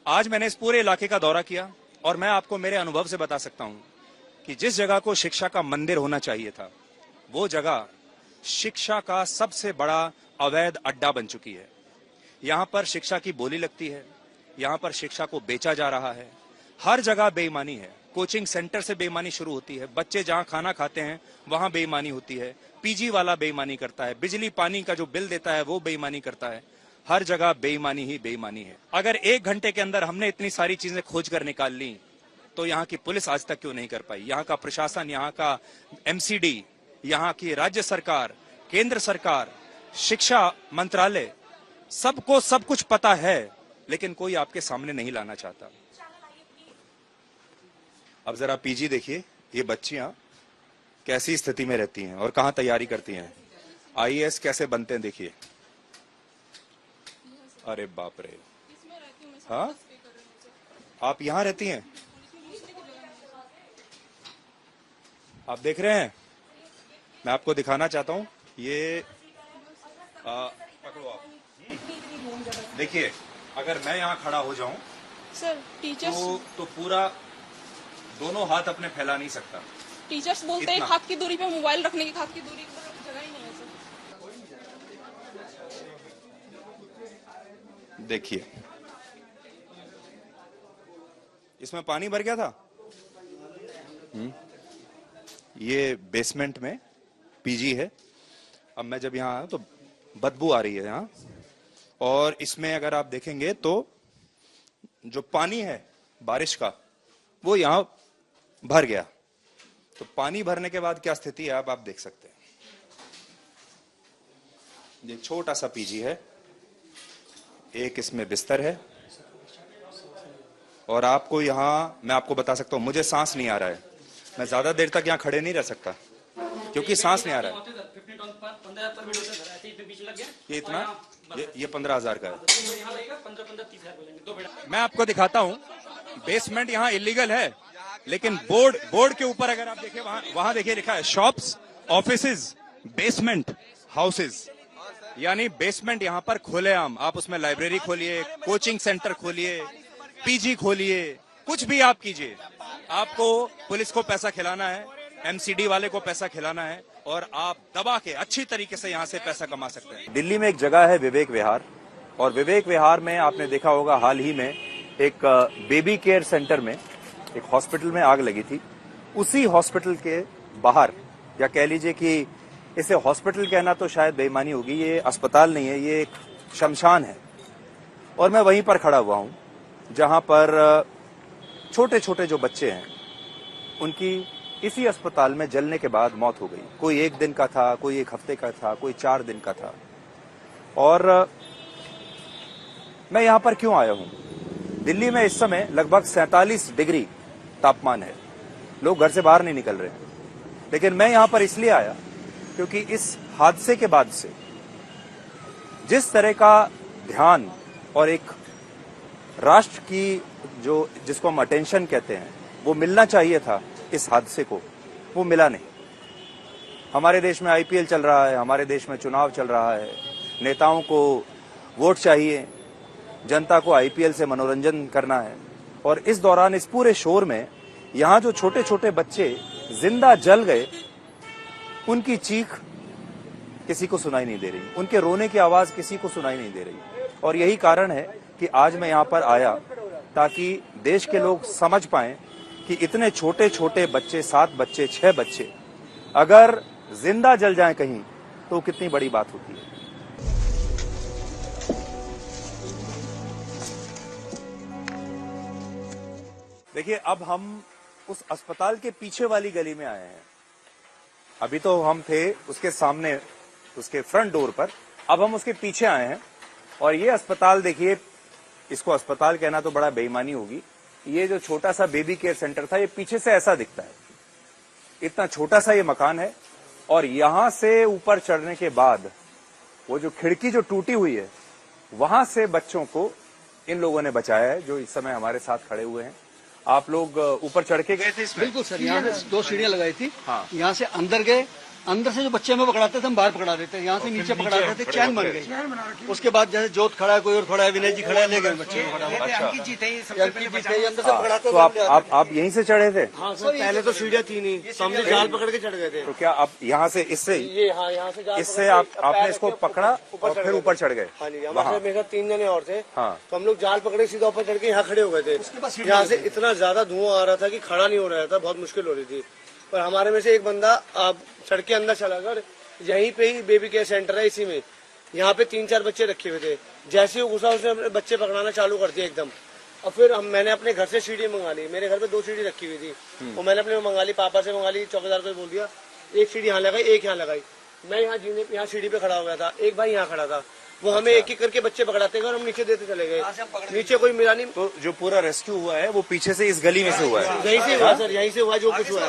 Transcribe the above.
आज मैंने इस पूरे इलाके का दौरा किया और मैं आपको मेरे अनुभव से बता सकता हूं कि जिस जगह को शिक्षा का मंदिर होना चाहिए था, वो जगह शिक्षा का सबसे बड़ा अवैध अड्डा बन चुकी है। यहां पर शिक्षा की बोली लगती है, यहां पर शिक्षा को बेचा जा रहा है। हर जगह बेईमानी है। कोचिंग सेंटर से बेईमानी शुरू होती है, बच्चे जहां खाना खाते हैं वहां बेईमानी होती है, पीजी वाला बेईमानी करता है, बिजली पानी का जो बिल देता है वो बेईमानी करता है। हर जगह बेईमानी ही बेईमानी है। अगर 1 घंटे के अंदर हमने इतनी सारी चीजें खोज कर निकाल ली तो यहाँ की पुलिस आज तक क्यों नहीं कर पाई? यहाँ का प्रशासन, यहाँ का एमसीडी, यहाँ की राज्य सरकार, केंद्र सरकार, शिक्षा मंत्रालय, सबको सब कुछ पता है, लेकिन कोई आपके सामने नहीं लाना चाहता। अब जरा पीजी देखिए, ये बच्चियां कैसी स्थिति में रहती हैं और कहां तैयारी करती हैं। आईएएस कैसे बनते हैं देखिए। अरे बाप रे। हाँ, आप यहां रहती हैं? आप देख रहे हैं, मैं आपको दिखाना चाहता हूं। ये पकड़ो आप, देखिए। अगर मैं यहाँ खड़ा हो जाऊं सर, टीचर्स तो पूरा दोनों हाथ अपने फैला नहीं सकता। टीचर्स बोलते हैं 1 हाथ की दूरी पे मोबाइल रखने की, हाथ की दूरी पर जगह ही नहीं है सर। देखिए, इसमें पानी भर गया था। ये बेसमेंट में पीजी है। अब मैं जब यहाँ आया तो बदबू आ रही है यहाँ, और इसमें अगर आप देखेंगे तो जो पानी है बारिश का वो यहाँ भर गया। तो पानी भरने के बाद क्या स्थिति है आप देख सकते हैं। ये छोटा सा पीजी है, एक इसमें बिस्तर है, और आपको यहाँ मैं आपको बता सकता हूँ, मुझे सांस नहीं आ रहा है। मैं ज्यादा देर तक यहाँ खड़े नहीं रह सकता क्योंकि सांस नहीं आ रहा है। ये इतना, ये 15,000 का है। मैं आपको दिखाता हूँ, बेसमेंट यहाँ इलीगल है, लेकिन बोर्ड के ऊपर अगर आप देखें, वहां देखिए लिखा है शॉप्स, ऑफिसेज, बेसमेंट हाउसेज। यानी बेसमेंट यहाँ पर खुलेआम, आप उसमें लाइब्रेरी खोलिए, कोचिंग सेंटर खोलिए, पीजी खोलिए, कुछ भी आप कीजिए। आपको पुलिस को पैसा खिलाना है, एमसीडी वाले को पैसा खिलाना है, और आप दबा के अच्छी तरीके से यहाँ से पैसा कमा सकते हैं। दिल्ली में एक जगह है विवेक विहार, और विवेक विहार में आपने देखा होगा हाल ही में एक बेबी केयर सेंटर में, एक हॉस्पिटल में आग लगी थी। उसी हॉस्पिटल के बाहर, या कह लीजिए कि इसे हॉस्पिटल कहना तो शायद बेईमानी होगी, ये अस्पताल नहीं है, ये एक शमशान है। और मैं वहीं पर खड़ा हुआ हूं जहां पर छोटे छोटे जो बच्चे हैं उनकी इसी अस्पताल में जलने के बाद मौत हो गई। कोई 1 दिन का था, कोई 1 हफ्ते का था, कोई 4 दिन का था। और मैं यहां पर क्यों आया हूं? दिल्ली में इस समय लगभग 47 डिग्री तापमान है, लोग घर से बाहर नहीं निकल रहे हैं। लेकिन मैं यहां पर इसलिए आया क्योंकि इस हादसे के बाद से जिस तरह का ध्यान और एक राष्ट्र की जिसको हम अटेंशन कहते हैं वो मिलना चाहिए था इस हादसे को, वो मिला नहीं। हमारे देश में आईपीएल चल रहा है, हमारे देश में चुनाव चल रहा है, नेताओं को वोट चाहिए, जनता को आईपीएल से मनोरंजन करना है, और इस दौरान इस पूरे शोर में यहाँ जो छोटे छोटे बच्चे जिंदा जल गए, उनकी चीख किसी को सुनाई नहीं दे रही, उनके रोने की आवाज किसी को सुनाई नहीं दे रही। और यही कारण है कि आज मैं यहाँ पर आया ताकि देश के लोग समझ पाएं कि इतने छोटे छोटे बच्चे, 7 बच्चे, 6 बच्चे अगर जिंदा जल जाएं कहीं तो कितनी बड़ी बात होती है। देखिए, अब हम उस अस्पताल के पीछे वाली गली में आए हैं। अभी तो हम थे उसके सामने, उसके फ्रंट डोर पर, अब हम उसके पीछे आए हैं। और ये अस्पताल देखिए, इसको अस्पताल कहना तो बड़ा बेईमानी होगी। ये जो छोटा सा बेबी केयर सेंटर था, ये पीछे से ऐसा दिखता है। इतना छोटा सा ये मकान है, और यहां से ऊपर चढ़ने के बाद वो जो खिड़की जो टूटी हुई है, वहां से बच्चों को इन लोगों ने बचाया है, जो इस समय हमारे साथ खड़े हुए हैं। आप लोग ऊपर चढ़ के गए थे इसमें? बिल्कुल सर, यहाँ से 2 सीढ़ियां लगाई थी। हाँ। यहाँ से अंदर गए अंदर से जो बच्चे हमें पकड़ाते थे हम बाहर पकड़ा देते थे, यहाँ से नीचे पकड़ा देते थे, चैन बन गई। उसके बाद जैसे जोत खड़ा है, कोई और खड़ा है, विनय जी खड़ा है, ले गए बच्चे को फटाफट। अंकित जी थे, अंदर से पकड़ाते तो आप यहीं से चढ़े थे? हाँ सर, पहले तो सीढ़ियाँ थी नहीं, सामने जाल पकड़ के चढ़ गए थे। तो क्या आप यहाँ से इससे ये हाँ, यहाँ से जाल इससे पकड़ के आपने पैर इसको रख के पकड़ा और फिर ऊपर चढ़ गए? हाँ जी, हमारे मेरे साथ 3 जने और थे। हाँ। तो हम लोग जाल पकड़े सीधा ऊपर चढ़ के यहाँ खड़े हो गए थे। यहाँ से इतना ज्यादा धुआं आ रहा था कि खड़ा नहीं हो रहा था, बहुत मुश्किल हो रही थी। पर हमारे में से एक बंदा सड़क के अंदर चला गया, यहीं पे ही बेबी केयर सेंटर है, इसी में यहाँ पे 3-4 बच्चे रखे हुए थे। जैसे ही घुसा उसने अपने बच्चे पकड़ाना चालू कर दिया एकदम। और फिर मैंने अपने घर से सीढ़ी मंगा ली, मेरे घर पे 2 सीढ़ी रखी हुई थी, वो मैंने अपने मंगा ली, पापा से मंगा ली, चौकीदार को बोल दिया, एक सीढ़ी यहाँ लगाई, एक यहाँ लगाई। मैं यहाँ सीढ़ी पे खड़ा हो गया था, एक भाई यहाँ खड़ा था, वो हमें एक एक करके बच्चे पकड़ाते गए और हम नीचे देते चले गए। नीचे कोई मिला नहीं। तो जो पूरा रेस्क्यू हुआ है वो पीछे से इस गली में से हुआ है? यहीं से हुआ सर, यहीं से हुआ जो कुछ हुआ है।